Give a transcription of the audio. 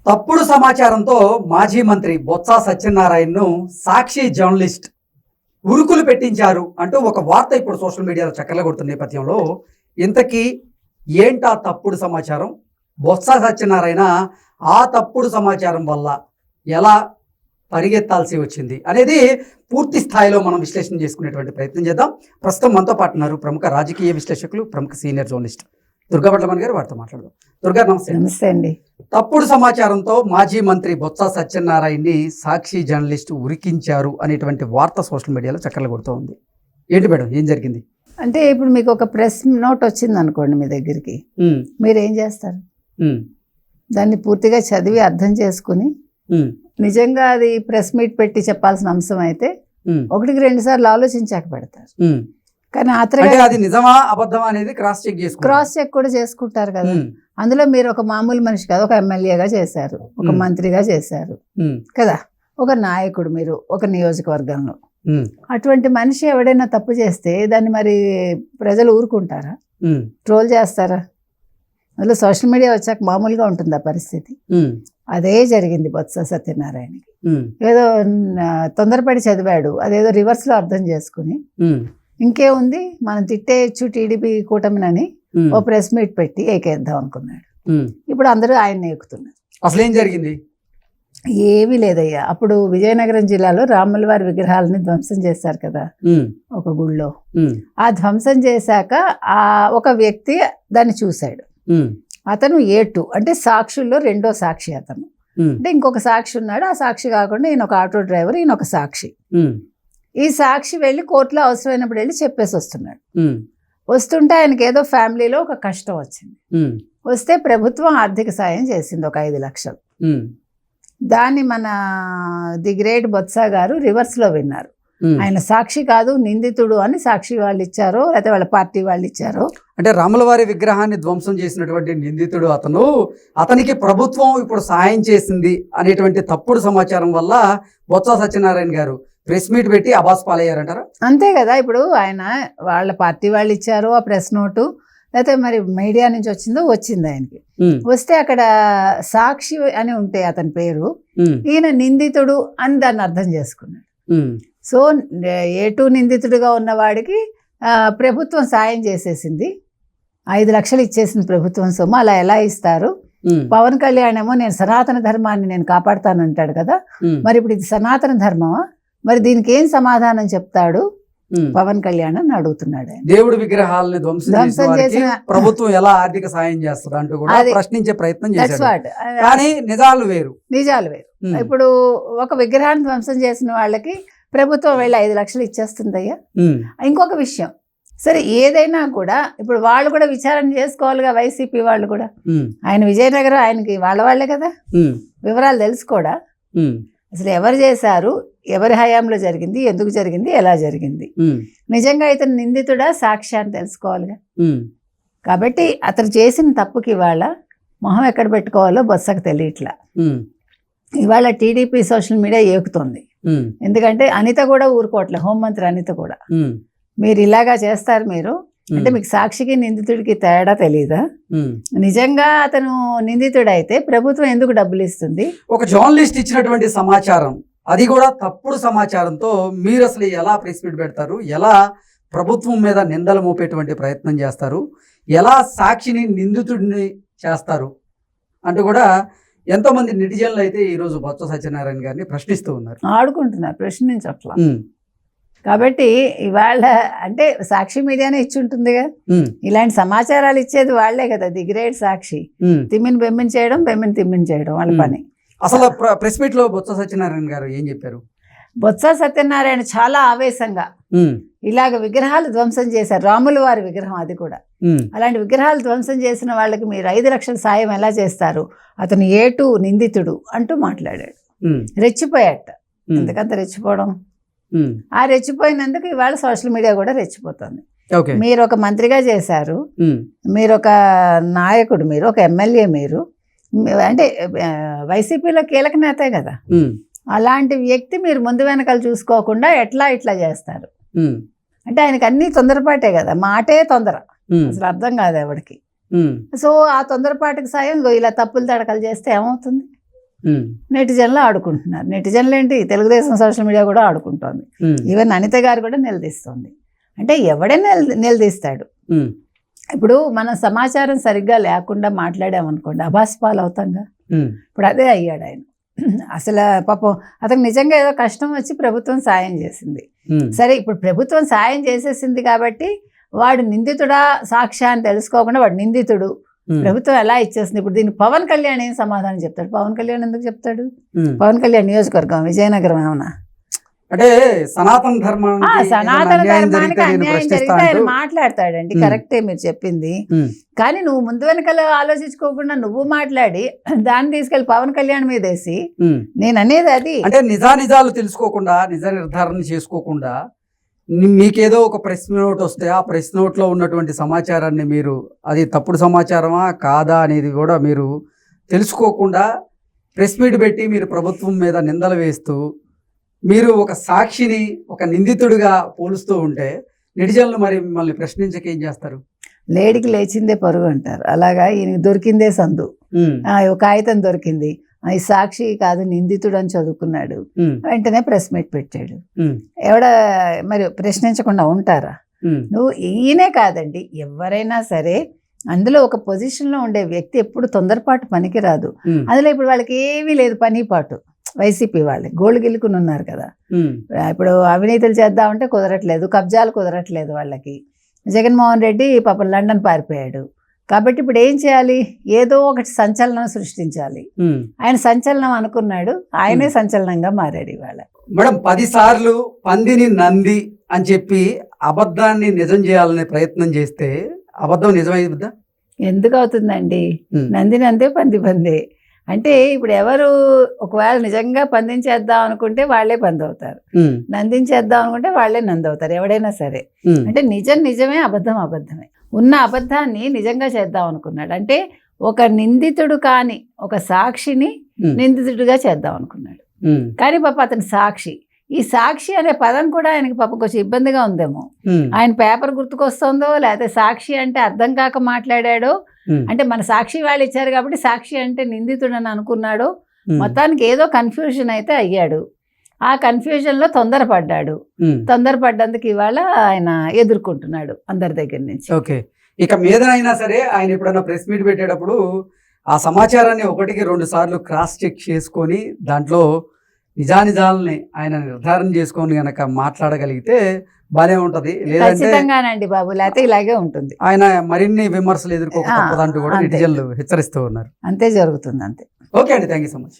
తప్పుడు సమాచారంతో మాజీ మంత్రి బొత్స సత్యనారాయణను సాక్షి జర్నలిస్ట్ ఉరుకులు పెట్టించారు అంటూ ఒక వార్త ఇప్పుడు సోషల్ మీడియాలో చక్కర్లు కొడుతున్న నేపథ్యంలో ఇంతకీ ఏంటా తప్పుడు సమాచారం, బొత్స సత్యనారాయణ ఆ తప్పుడు సమాచారం వల్ల ఎలా పరిగెత్తాల్సి వచ్చింది అనేది పూర్తి స్థాయిలో మనం విశ్లేషణ చేసుకునేటువంటి ప్రయత్నం చేద్దాం. ప్రస్తుతం మనతో పాటు ఉన్నారు ప్రముఖ రాజకీయ విశ్లేషకులు, ప్రముఖ సీనియర్ జర్నలిస్ట్ దుర్గా భట్లమణి గారు. వారితో మాట్లాడదాం. దుర్గా, నమస్తే. నమస్తే అండి. తప్పుడు సమాచారంతో మాజీ మంత్రి బొత్స సత్యనారాయణని సాక్షి జర్నలిస్టు ఉరికించారు అనేటువంటి వార్త సోషల్ మీడియాలో చక్కర్లు కొడుతూ ఉంది. ఏంటి మేడం, ఏం జరిగింది? అంటే ఇప్పుడు మీకు ఒక ప్రెస్ నోట్ వచ్చింది అనుకోండి మీ దగ్గరికి, మీరు ఏం చేస్తారు? దాన్ని పూర్తిగా చదివి అర్థం చేసుకుని నిజంగా అది ప్రెస్ మీట్ పెట్టి చెప్పాల్సిన అంశం అయితే ఒకటికి 2 సార్లు ఆలోచించాక పెడతారు. కానీ అది నిజమా అబద్ధమా అనేది క్రాస్ చెక్ కూడా చేసుకుంటారు కదా. అందులో మీరు ఒక మామూలు మనిషి కాదు, ఒక ఎమ్మెల్యేగా చేశారు, ఒక మంత్రిగా చేశారు కదా, ఒక నాయకుడు మీరు ఒక నియోజకవర్గంలో. అటువంటి మనిషి ఎవడైనా తప్పు చేస్తే దాన్ని మరి ప్రజలు ఊరుకుంటారా? ట్రోల్ చేస్తారా? అందులో సోషల్ మీడియా వచ్చాక మామూలుగా ఉంటుంది ఆ పరిస్థితి. అదే జరిగింది బొత్స సత్యనారాయణకి. ఏదో తొందరపడి చదివాడు, అదేదో రివర్స్ లో అర్థం చేసుకుని ఇంకేముంది మనం తిట్టేయచ్చు టీడీపీ కూటమినని ఓ ప్రెస్ మీట్ పెట్టి ఏకేద్దాం అనుకున్నాడు. ఇప్పుడు అందరూ ఆయన ఎక్కుతున్నారు. అసలు ఏం జరిగింది? ఏమీ లేదయ్యా. అప్పుడు విజయనగరం జిల్లాలో రాముల వారి విగ్రహాలని ధ్వంసం చేశారు కదా ఒక గుళ్ళో. ఆ ధ్వంసం చేశాక ఆ ఒక వ్యక్తి దాన్ని చూశాడు. అతను A2 అంటే సాక్షుల్లో 2వ సాక్షి అతను. అంటే ఇంకొక సాక్షి ఉన్నాడు, ఆ సాక్షి కాకుండా ఈయన ఒక ఆటో డ్రైవర్, ఈయన ఒక సాక్షి. ఈ సాక్షి వెళ్ళి కోర్టులో అవసరమైనప్పుడు వెళ్ళి చెప్పేసి వస్తున్నాడు. వస్తుంటే ఆయనకి ఏదో ఫ్యామిలీలో ఒక కష్టం వచ్చింది. వస్తే ప్రభుత్వం ఆర్థిక సాయం చేసింది ఒక 5 లక్షలు. దాన్ని మన ది గ్రేట్ బొత్స గారు రివర్స్ లో విన్నారు. ఆయన సాక్షి కాదు నిందితుడు అని సాక్షి వాళ్ళు ఇచ్చారో లేకపోతే వాళ్ళ పార్టీ వాళ్ళు ఇచ్చారో. అంటే రాములవారి విగ్రహాన్ని ధ్వంసం చేసినటువంటి నిందితుడు అతనికి ప్రభుత్వం ఇప్పుడు సాయం చేసింది అనేటువంటి తప్పుడు సమాచారం వల్ల బొత్స సత్యనారాయణ గారు ప్రెస్ మీట్ పెట్టి అబాస్ పాలయ్యారంటారా? అంతే కదా. ఇప్పుడు ఆయన వాళ్ళ పార్టీ వాళ్ళు ఇచ్చారు ఆ ప్రెస్ నోటు, లేకపోతే మరి మీడియా నుంచి వచ్చింది ఆయనకి. వస్తే అక్కడ సాక్షి అని ఉంటే అతని పేరు, ఈయన నిందితుడు అని దాన్ని అర్థం చేసుకున్నాడు. సో A2 నిందితుడిగా ఉన్నవాడికి ప్రభుత్వం సాయం చేసేసింది, 5 లక్షలు ఇచ్చేసింది ప్రభుత్వం సొమ్ము. అలా ఎలా ఇస్తారు? పవన్ కళ్యాణ్ ఏమో నేను సనాతన ధర్మాన్ని నేను కాపాడుతానంటాడు కదా, మరి ఇప్పుడు ఇది సనాతన ధర్మమా? మరి దీనికి ఏం సమాధానం చెప్తాడు పవన్ కళ్యాణ్ అని అడుగుతున్నాడు. దేవుడి విగ్రహాలను ధ్వంసం చేసిన ప్రభుత్వం ఎలా ఆర్థిక సాయం చేస్తుంది అంటూ కూడా ప్రశ్నించే ప్రయత్నం చేశాడు. కానీ నిజాలు వేరు. ఇప్పుడు ఒక విగ్రహాన్ని ధ్వంసం చేసిన వాళ్ళకి ప్రభుత్వం వెళ్ళి 5 లక్షలు ఇచ్చేస్తుందయ్యా. ఇంకొక విషయం, సరే ఏదైనా కూడా ఇప్పుడు వాళ్ళు కూడా విచారణ చేసుకోవాలిగా, వైసీపీ వాళ్ళు కూడా. ఆయన విజయనగరం ఆయనకి వాళ్ళే కదా, వివరాలు తెలుసుకోడా? అసలు ఎవరు చేశారు, ఎవరి హయాంలో జరిగింది, ఎందుకు జరిగింది, ఎలా జరిగింది, నిజంగా ఇతను నిందితుడా సాక్షి అని తెలుసుకోవాలిగా. కాబట్టి అతను చేసిన తప్పుకి ఇవాళ మొహం ఎక్కడ పెట్టుకోవాలో బొత్సకు తెలియట్లా. ఇవాళ టీడీపీ సోషల్ మీడియా ఏకుతోంది. ఎందుకంటే అనిత కూడా ఊరుకోవట్లే, హోంమంత్రి అనిత కూడా. మీరు ఇలాగా చేస్తారు మీరు అంటే మీకు సాక్షికి నిందితుడికి తేడా తెలీదా? నిజంగా అతను నిందితుడైతే ప్రభుత్వం ఎందుకు డబ్బులు ఇస్తుంది? ఒక జర్నలిస్ట్ ఇచ్చినటువంటి సమాచారం, అది కూడా తప్పుడు సమాచారంతో మీరు అసలు ఎలా ప్రెస్ మీట్ పెడతారు, ఎలా ప్రభుత్వం మీద నిందలు మోపేటువంటి ప్రయత్నం చేస్తారు, ఎలా సాక్షిని నిందితుడిని చేస్తారు అంటూ కూడా ఎంతో మంది నెటిజన్లు అయితే ఈరోజు బొత్స సత్యనారాయణ గారిని ప్రశ్నిస్తూ ఉన్నారు, ఆడుకుంటున్నారు, ప్రశ్నించట్లా. కాబట్టి ఇవాళ అంటే సాక్షి మీడియానే ఇచ్చి ఉంటుందిగా, ఇలాంటి సమాచారాలు ఇచ్చేది వాళ్లే కదా. ది గ్రేట్ సాక్షి తిమ్మిని బెమ్మిని చేయడం, బెమ్మిని తిమ్మిని చేయడం వాళ్ళ పని. అసలు ప్రెస్ మీట్ లో బొత్స సత్యనారాయణ గారు ఏం చెప్పారు? బొత్స సత్యనారాయణ చాలా ఆవేశంగా ఇలాగ విగ్రహాలు ధ్వంసం చేశారు, రాముల వారి విగ్రహం అది కూడా. అలాంటి విగ్రహాలు ధ్వంసం చేసిన వాళ్ళకి మీరు 5 లక్షల సాయం ఎలా చేస్తారు? అతను A2 నిందితుడు అంటూ మాట్లాడాడు. రెచ్చిపోయాట. ఎందుకంత రెచ్చిపోవడం? ఆ రెచ్చిపోయినందుకు ఇవాళ సోషల్ మీడియా కూడా రెచ్చిపోతుంది. మీరు ఒక మంత్రిగా చేశారు, మీరు ఒక నాయకుడు, మీరు ఒక ఎమ్మెల్యే, మీరు అంటే వైసీపీలో కీలక నేతే కదా. అలాంటి వ్యక్తి మీరు ముందు వెనకాల చూసుకోకుండా ఇట్లా చేస్తారు అంటే ఆయనకి అన్ని తొందరపాటే కదా, మాటే తొందర, అసలు అర్థం కాదు ఎవరికి. సో ఆ తొందరపాటుకి సాయం ఇలా తప్పులు తడకలు చేస్తే ఏమవుతుంది? నెటిజన్లు ఆడుకుంటున్నారు. నెటిజన్లు ఏంటి, తెలుగుదేశం సోషల్ మీడియా కూడా ఆడుకుంటోంది. ఈవెన్ అనిత గారు కూడా నిలదీస్తుంది. అంటే ఎవడైనా నిలదీస్తాడు. ఇప్పుడు మన సమాచారం సరిగ్గా లేకుండా మాట్లాడామనుకోండి, అభాస్పాలు అవుతాంగా. ఇప్పుడు అదే అయ్యాడు ఆయన. అసలు పాపం అతనికి నిజంగా ఏదో కష్టం వచ్చి ప్రభుత్వం సాయం చేసింది. సరే, ఇప్పుడు ప్రభుత్వం సాయం చేసేసింది కాబట్టి వాడు నిందితుడా సాక్ష్య అని తెలుసుకోకుండా వాడు నిందితుడు, ప్రభుత్వం ఎలా ఇచ్చేసింది. ఇప్పుడు దీనికి పవన్ కళ్యాణ్ ఏం సమాధానం చెప్తాడు? పవన్ కళ్యాణ్ ఎందుకు చెప్తాడు? పవన్ కళ్యాణ్ నియోజకవర్గం విజయనగరం ఏమన్నా అంటే సనాతన ధర్మానికి అన్యాయం జరిగితే ఆయన మాట్లాడతాడండి. కరెక్టే మీరు చెప్పింది. కానీ నువ్వు ముందు వెనకాల ఆలోచించుకోకుండా నువ్వు మాట్లాడి దాన్ని తీసుకెళ్లి పవన్ కళ్యాణ్ మీద వేసి, నేను అనేది అది అంటే నిజాలు తెలుసుకోకుండా, నిజ నిర్ధారణ చేసుకోకుండా మీకేదో ఒక ప్రెస్ నోట్ వస్తే ఆ ప్రెస్ నోట్ లో ఉన్నటువంటి సమాచారాన్ని మీరు అది తప్పుడు సమాచారమా కాదా అనేది కూడా మీరు తెలుసుకోకుండా ప్రెస్ మీట్ పెట్టి మీరు ప్రభుత్వం మీద నిందలు వేస్తూ మీరు ఒక సాక్షిని ఒక నిందితుడిగా పోలుస్తూ ఉంటే నెటిజన్లు మరి మిమ్మల్ని ప్రశ్నించక ఏం చేస్తారు? లేడికి లేచిందే పరుగు అంటారు. అలాగా ఈయనకి దొరికిందే సందు. ఒక కాగితం దొరికింది, ఈ సాక్షి కాదు నిందితుడు అని చదువుకున్నాడు, వెంటనే ప్రెస్ మీట్ పెట్టాడు. ఎవడ మరి ప్రశ్నించకుండా ఉంటారా? నువ్వు ఈయనే కాదండి, ఎవరైనా సరే అందులో ఒక పొజిషన్లో ఉండే వ్యక్తి ఎప్పుడు తొందరపాటు పనికిరాదు. అందులో ఇప్పుడు వాళ్ళకి ఏమీ లేదు పని పాటు. వైసీపీ వాళ్ళే గోల్డ్ గిల్లుకుని ఉన్నారు కదా. ఇప్పుడు అవినీతులు చేద్దామంటే కుదరట్లేదు, కబ్జాలు కుదరట్లేదు వాళ్ళకి. జగన్మోహన్ రెడ్డి పాపం లండన్ పారిపోయాడు కాబట్టి ఇప్పుడు ఏం చేయాలి? ఏదో ఒకటి సంచలనం సృష్టించాలి. ఆయన సంచలనం అనుకున్నాడు, ఆయనే సంచలనంగా మారాడు ఇవాళ. మేడం 10 సార్లు పందిని నంది అని చెప్పి అబద్ధాన్ని నిజం చేయాలనే ప్రయత్నం చేస్తే అబద్ధం నిజమైద్దా? ఎందుకు అవుతుందండి? నందిని అంతే పంది పందే. అంటే ఇప్పుడు ఎవరు ఒకవేళ నిజంగా పందించేద్దాం అనుకుంటే వాళ్ళే పంది అవుతారు, నందించేద్దాం అనుకుంటే వాళ్ళే నంది అవుతారు, ఎవడైనా సరే. అంటే నిజమే, అబద్ధం అబద్ధమే. ఉన్న అబద్ధాన్ని నిజంగా చేద్దాం అనుకున్నాడు. అంటే ఒక నిందితుడు కాని ఒక సాక్షిని నిందితుడిగా చేద్దాం అనుకున్నాడు. కానీ పాప అతని సాక్షి, ఈ సాక్షి అనే పదం కూడా ఆయనకి పాప కొంచెం ఇబ్బందిగా ఉందేమో. ఆయన పేపర్ గుర్తుకొస్తుందో లేకపోతే సాక్షి అంటే అర్థం కాక మాట్లాడాడో, అంటే మన సాక్షి వాళ్ళు ఇచ్చారు కాబట్టి సాక్షి అంటే నిందితుడు అని అనుకున్నాడు. మొత్తానికి ఏదో కన్ఫ్యూజన్ అయితే అయ్యాడు. ఆ కన్ఫ్యూజన్ లో తొందరపడ్డందుకు ఇవాళ ఆయన ఎదుర్కొంటున్నాడు అందరి దగ్గర నుంచి. ఓకే, ఇక మీదనైనా సరే ఆయన ఎప్పుడైనా ప్రెస్ మీట్ పెట్టేటప్పుడు ఆ సమాచారాన్ని 1-2 సార్లు క్రాస్ చెక్ చేసుకొని దాంట్లో నిజానిజాలని ఆయన నిర్ధారణ చేసుకొని గనక మాట్లాడగలిగితే బానే ఉంటది. ఖచ్చితంగానండి బాబు, లేకపోతే ఇలాగే ఉంటుంది. ఆయన మరిన్ని విమర్శలు ఎదుర్కోక తప్పదంటూ కూడా నెటిజన్లు హెచ్చరిస్తూ ఉన్నారు. అంతే జరుగుతుంది, అంతే. ఓకే అండి, థ్యాంక్ యూ సో మచ్.